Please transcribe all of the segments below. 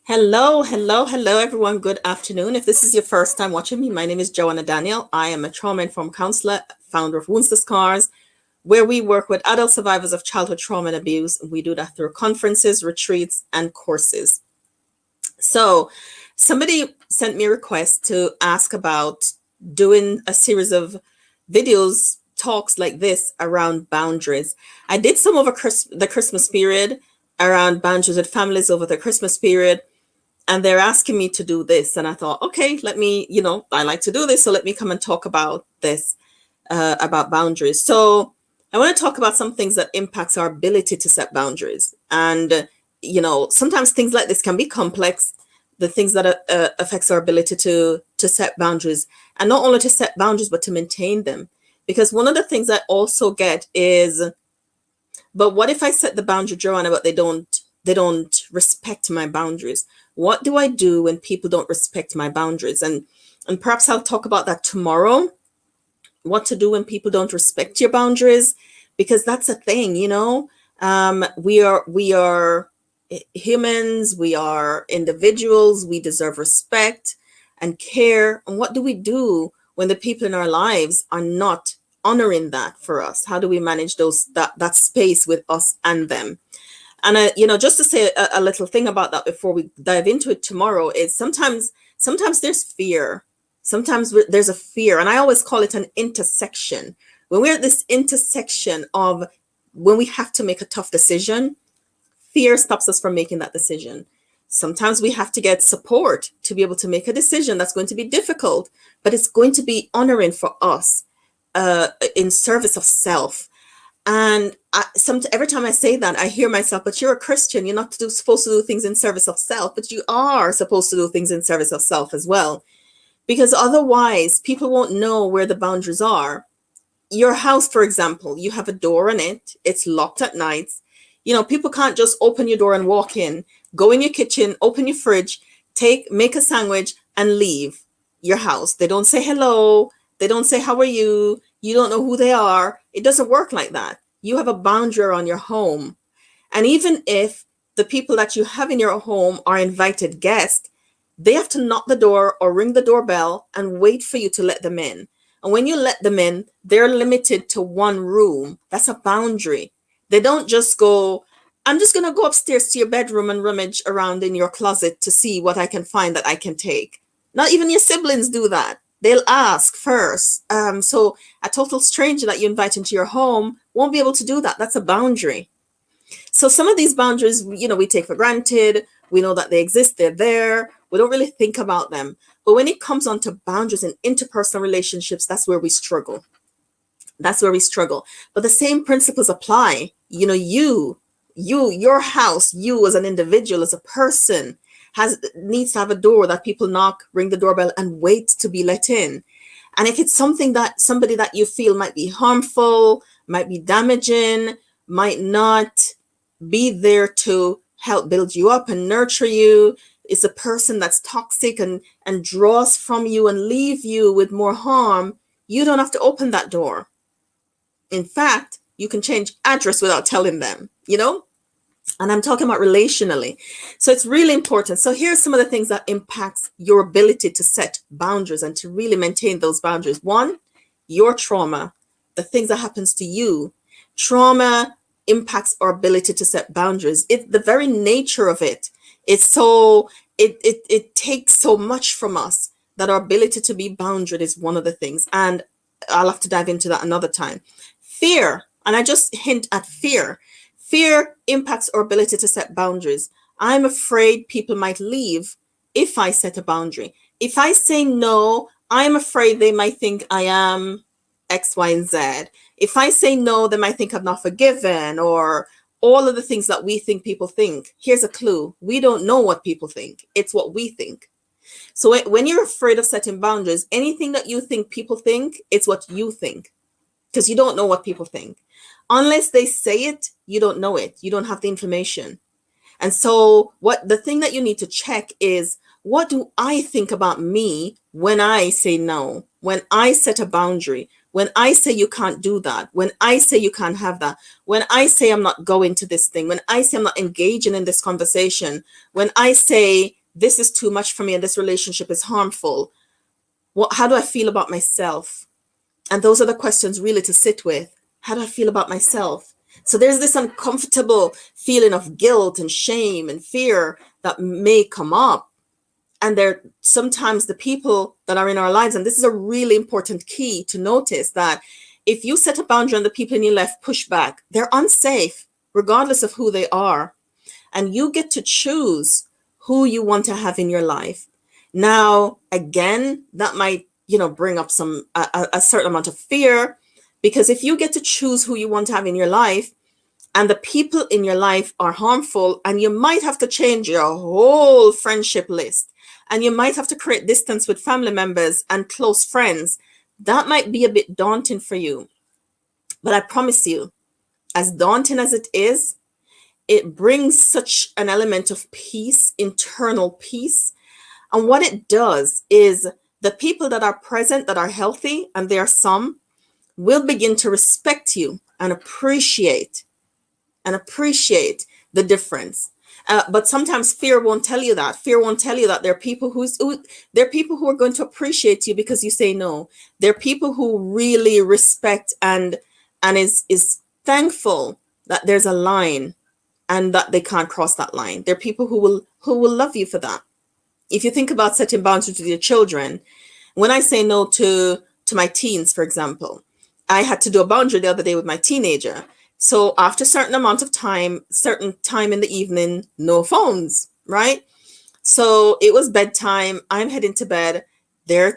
Hello, hello, hello, everyone. Good afternoon. If this is your first time watching me, my name is Joanna Daniel. I am a trauma informed counselor, founder of Wounds to Scars, where we work with adult survivors of childhood trauma and abuse. We do that through conferences, retreats, and courses. So, somebody sent me a request to ask about doing a series of videos, talks like this around boundaries. I did some over the Christmas period around boundaries with families over the Christmas period, and they're asking me to do this, and I thought, okay, let me, I like to do this, so let me come and talk about this, about boundaries. So I want to talk about some things that impacts our ability to set boundaries. And sometimes things like this can be complex, the things that affects our ability to set boundaries, and not only to set boundaries but to maintain them. Because one of the things I also get is, but what if I set the boundary, Joanna, but they don't respect my boundaries? What do I do when people don't respect my boundaries? And perhaps I'll talk about that tomorrow. What to do when people don't respect your boundaries, because that's a thing, we are humans, we are individuals, we deserve respect and care. And what do we do when the people in our lives are not honoring that for us? How do we manage that space with us and them? And just to say a little thing about that before we dive into it tomorrow is sometimes there's fear. Sometimes there's a fear, and I always call it an intersection. When we're at this intersection of when we have to make a tough decision, fear stops us from making that decision. Sometimes we have to get support to be able to make a decision that's going to be difficult, but it's going to be honoring for us, in service of self. And every time I say that, I hear myself, but you're a Christian. You're not supposed to do things in service of self, but you are supposed to do things in service of self as well. Because otherwise, people won't know where the boundaries are. Your house, for example, you have a door on it. It's locked at night. People can't just open your door and walk in, go in your kitchen, open your fridge, make a sandwich, and leave your house. They don't say hello. They don't say, how are you? You don't know who they are. It doesn't work like that. You have a boundary on your home. And even if the people that you have in your home are invited guests, they have to knock the door or ring the doorbell and wait for you to let them in. And when you let them in, they're limited to one room. That's a boundary. They don't just go, I'm just going to go upstairs to your bedroom and rummage around in your closet to see what I can find that I can take. Not even your siblings do that. They'll ask first. So a total stranger that you invite into your home won't be able to do that. That's a boundary. So some of these boundaries, we take for granted. We know that they exist. They're there. We don't really think about them. But when it comes on to boundaries in interpersonal relationships, that's where we struggle. That's where we struggle. But the same principles apply. Your house, you as an individual, as a person, needs to have a door that people knock, ring the doorbell, and wait to be let in. And if it's something that somebody that you feel might be harmful, might be damaging, might not be there to help build you up and nurture you, it's a person that's toxic and draws from you and leave you with more harm, you don't have to open that door. In fact, you can change address without telling them, And I'm talking about relationally. So it's really important. So here's some of the things that impacts your ability to set boundaries and to really maintain those boundaries. One, your trauma, the things that happens to you. Trauma impacts our ability to set boundaries. The very nature of it. It takes so much from us that our ability to be boundaried is one of the things. And I'll have to dive into that another time. Fear, and I just hint at fear. Fear impacts our ability to set boundaries. I'm afraid people might leave if I set a boundary. If I say no, I'm afraid they might think I am X, Y, and Z. If I say no, they might think I'm not forgiven, or all of the things that we think people think. Here's a clue. We don't know what people think. It's what we think. So when you're afraid of setting boundaries, anything that you think people think, it's what you think, because you don't know what people think. Unless they say it, you don't know it. You don't have the information. And so the thing that you need to check is, what do I think about me when I say no, when I set a boundary, when I say you can't do that, when I say you can't have that, when I say I'm not going to this thing, when I say I'm not engaging in this conversation, when I say this is too much for me and this relationship is harmful, how do I feel about myself? And those are the questions really to sit with. How do I feel about myself? So there's this uncomfortable feeling of guilt and shame and fear that may come up. And they're sometimes the people that are in our lives, and this is a really important key to notice, that if you set a boundary and the people in your life push back, they're unsafe, regardless of who they are. And you get to choose who you want to have in your life. Now, again, that might, bring up a certain amount of fear, because if you get to choose who you want to have in your life, and the people in your life are harmful, and you might have to change your whole friendship list, and you might have to create distance with family members and close friends, that might be a bit daunting for you. But I promise you, as daunting as it is, it brings such an element of peace, internal peace. And what it does is the people that are present, that are healthy, and there are some, will begin to respect you and appreciate the difference. But sometimes fear won't tell you that. Fear won't tell you that there are people who are going to appreciate you because you say no. There are people who really respect and is thankful that there's a line and that they can't cross that line. There are people who will love you for that. If you think about setting boundaries with your children, when I say no to my teens, for example, I had to do a boundary the other day with my teenager. So after certain time in the evening, no phones, right? So it was bedtime. I'm heading to bed.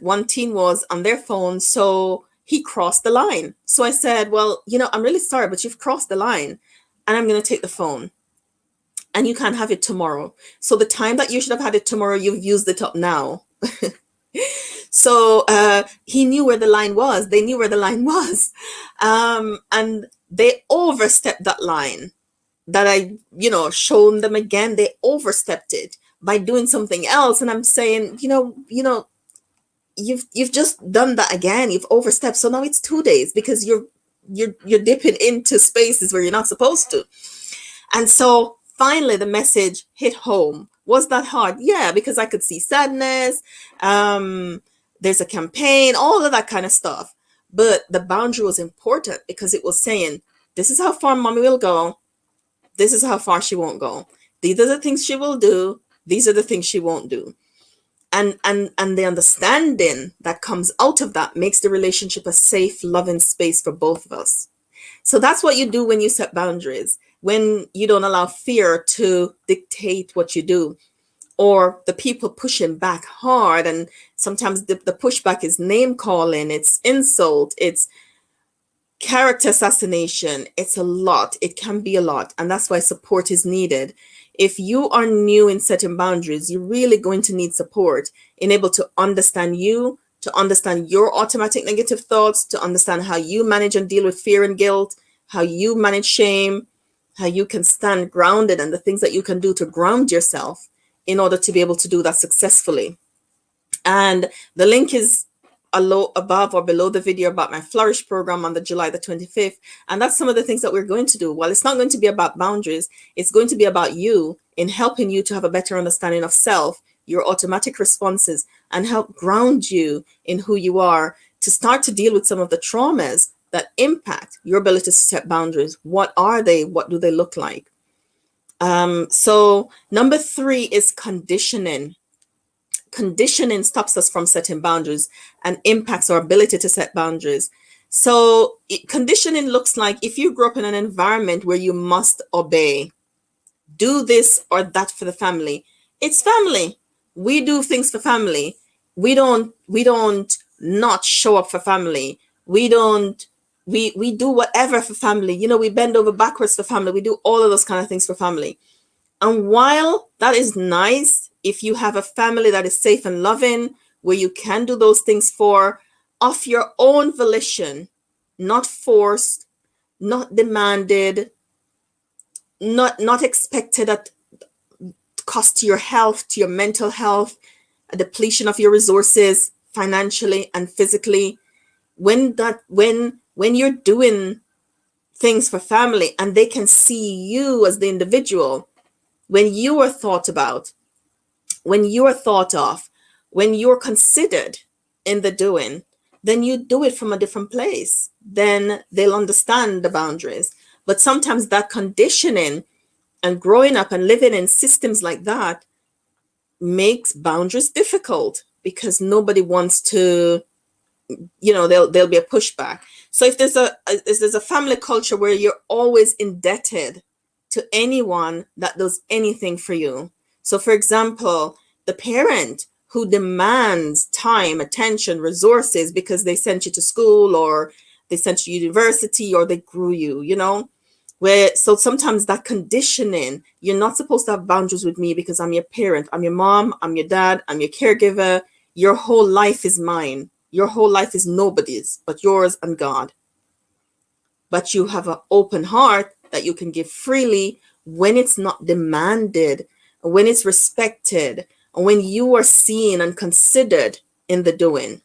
One teen was on their phone. So he crossed the line. So I said, well, I'm really sorry, but you've crossed the line and I'm going to take the phone and you can't have it tomorrow. So the time that you should have had it tomorrow, you've used it up now. So he knew where the line was. They knew where the line was. And they overstepped that line that I, shown them again. They overstepped it by doing something else. And I'm saying, you've just done that again. You've overstepped. So now it's 2 days because you're dipping into spaces where you're not supposed to. And so finally the message hit home. Was that hard? Yeah, because I could see sadness. There's a campaign, all of that kind of stuff. But the boundary was important because it was saying, this is how far mommy will go. This is how far she won't go. These are the things she will do. These are the things she won't do. And the understanding that comes out of that makes the relationship a safe, loving space for both of us. So that's what you do when you set boundaries, when you don't allow fear to dictate what you do, or the people pushing back hard. And sometimes the pushback is name calling, it's insult, it's character assassination. It's a lot. It can be a lot. And that's why support is needed. If you are new in setting boundaries, you're really going to need support in able to understand you, to understand your automatic negative thoughts, to understand how you manage and deal with fear and guilt, how you manage shame, how you can stand grounded, and the things that you can do to ground yourself in order to be able to do that successfully. And the link is above or below the video about my Flourish program on July the 25th. And that's some of the things that we're going to do. Well, it's not going to be about boundaries. It's going to be about you, in helping you to have a better understanding of self, your automatic responses, and help ground you in who you are, to start to deal with some of the traumas that impact your ability to set boundaries. What are they? What do they look like? So number 3 is conditioning. Conditioning stops us from setting boundaries and impacts our ability to set boundaries. So conditioning looks like if you grew up in an environment where you must obey, do this or that for the family. It's family. We do things for family. We don't not show up for family. We do whatever for family. We bend over backwards for family. We do all of those kind of things for family. And while that is nice, if you have a family that is safe and loving, where you can do those things for, of your own volition, not forced, not demanded, not expected at cost to your health, to your mental health, a depletion of your resources financially and physically. when you're doing things for family and they can see you as the individual, when you are thought about, when you are thought of, when you're considered in the doing, then you do it from a different place. Then they'll understand the boundaries. But sometimes that conditioning and growing up and living in systems like that makes boundaries difficult because nobody wants to, there'll be a pushback. So if there's a family culture where you're always indebted to anyone that does anything for you. So for example, the parent who demands time, attention, resources because they sent you to school or they sent you to university or they grew you, so sometimes that conditioning, you're not supposed to have boundaries with me because I'm your parent, I'm your mom, I'm your dad, I'm your caregiver. Your whole life is mine. Your whole life is nobody's but yours and God. But you have an open heart that you can give freely when it's not demanded, when it's respected, and when you are seen and considered in the doing.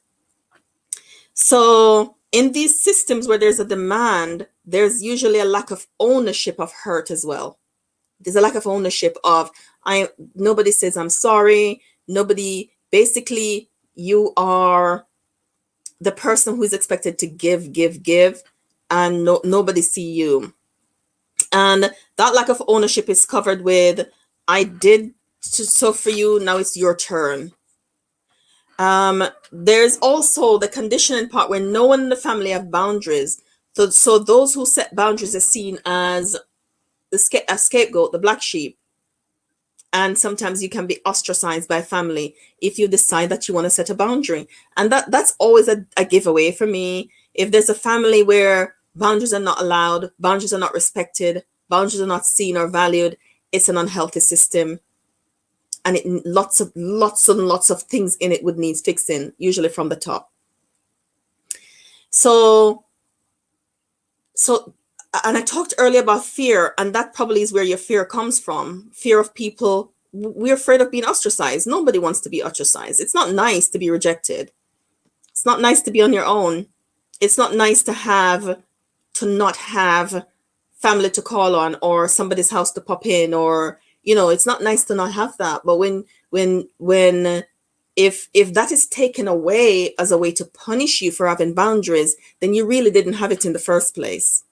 So in these systems where there's a demand, there's usually a lack of ownership of hurt as well. There's a lack of ownership of nobody says I'm sorry. Nobody, basically, you are the person who is expected to give, and nobody see you. And that lack of ownership is covered with, I did so for you, now it's your turn. There's also the conditioning part where no one in the family have boundaries. So those who set boundaries are seen as a scapegoat, the black sheep. And sometimes you can be ostracized by family if you decide that you want to set a boundary. And that's always a giveaway for me. If there's a family where boundaries are not allowed, boundaries are not respected, boundaries are not seen or valued, it's an unhealthy system. And lots and lots of things in it would need fixing, usually from the top. So, and I talked earlier about fear, and that probably is where your fear comes from. Fear of people. We're afraid of being ostracized. Nobody wants to be ostracized. It's not nice to be rejected. It's not nice to be on your own. It's not nice to not have family to call on or somebody's house to pop in, or, it's not nice to not have that. But if that is taken away as a way to punish you for having boundaries, then you really didn't have it in the first place.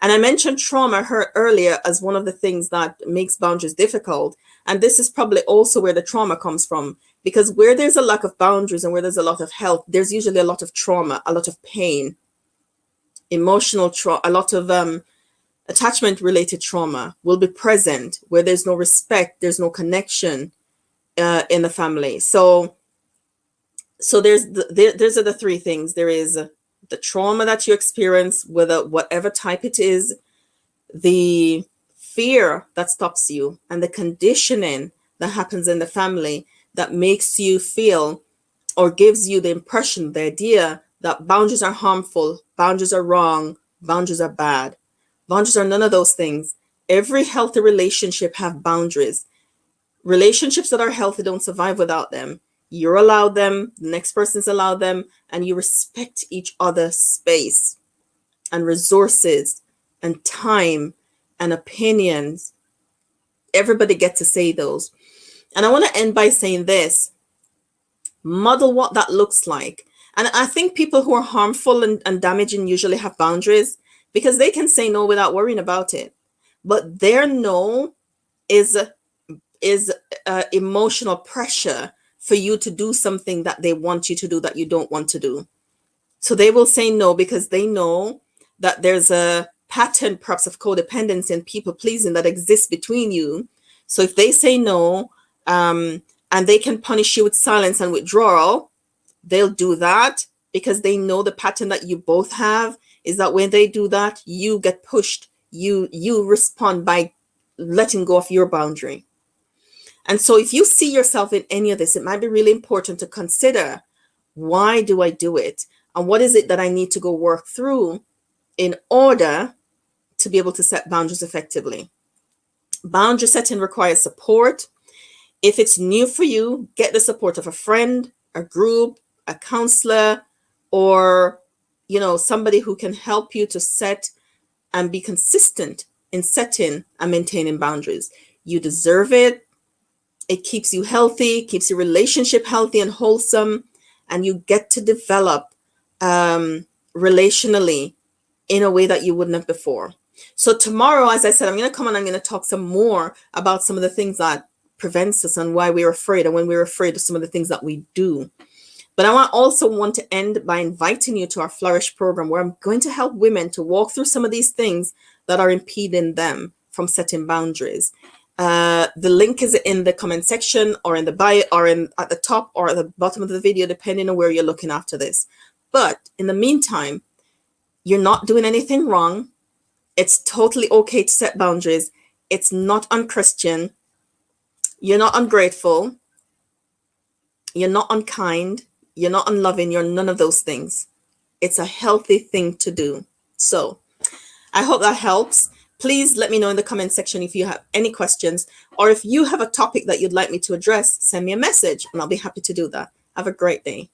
And I mentioned trauma earlier as one of the things that makes boundaries difficult. And this is probably also where the trauma comes from, because where there's a lack of boundaries and where there's a lot of health, there's usually a lot of trauma, a lot of pain, emotional trauma, a lot of attachment related trauma will be present where there's no respect, there's no connection in the family. So there's are the three things. There is the trauma that you experience, whatever type it is, the fear that stops you, and the conditioning that happens in the family that makes you feel or gives you the impression, the idea that boundaries are harmful, boundaries are wrong, boundaries are bad. Boundaries are none of those things. Every healthy relationship have boundaries. Relationships that are healthy don't survive without them. You're allowed them, the next person's allowed them, and you respect each other's space and resources and time and opinions. Everybody gets to say those. And I want to end by saying this: model what that looks like. And I think people who are harmful and damaging usually have boundaries because they can say no without worrying about it. But their no is emotional pressure for you to do something that they want you to do that you don't want to do. So they will say no because they know that there's a pattern perhaps of codependency and people pleasing that exists between you. So if they say no, and they can punish you with silence and withdrawal, they'll do that because they know the pattern that you both have is that when they do that, you get pushed. You respond by letting go of your boundary. And so if you see yourself in any of this, it might be really important to consider, why do I do it? And what is it that I need to go work through in order to be able to set boundaries effectively? Boundary setting requires support. If it's new for you, get the support of a friend, a group, a counselor, or, somebody who can help you to set and be consistent in setting and maintaining boundaries. You deserve it. It keeps you healthy, keeps your relationship healthy and wholesome, and you get to develop relationally in a way that you wouldn't have before. So tomorrow, as I said, I'm going to come on, I'm going to talk some more about some of the things that prevents us and why we're afraid, and when we're afraid of some of the things that we do. But I also want to end by inviting you to our Flourish program, where I'm going to help women to walk through some of these things that are impeding them from setting boundaries. The link is in the comment section, or in the bio, or at the top or at the bottom of the video, depending on where you're looking after this. But in the meantime, you're not doing anything wrong. It's totally okay to set boundaries. It's not unchristian. You're not ungrateful. You're not unkind. You're not unloving. You're none of those things. It's a healthy thing to do. So I hope that helps. Please let me know in the comment section if you have any questions, or if you have a topic that you'd like me to address, send me a message and I'll be happy to do that. Have a great day.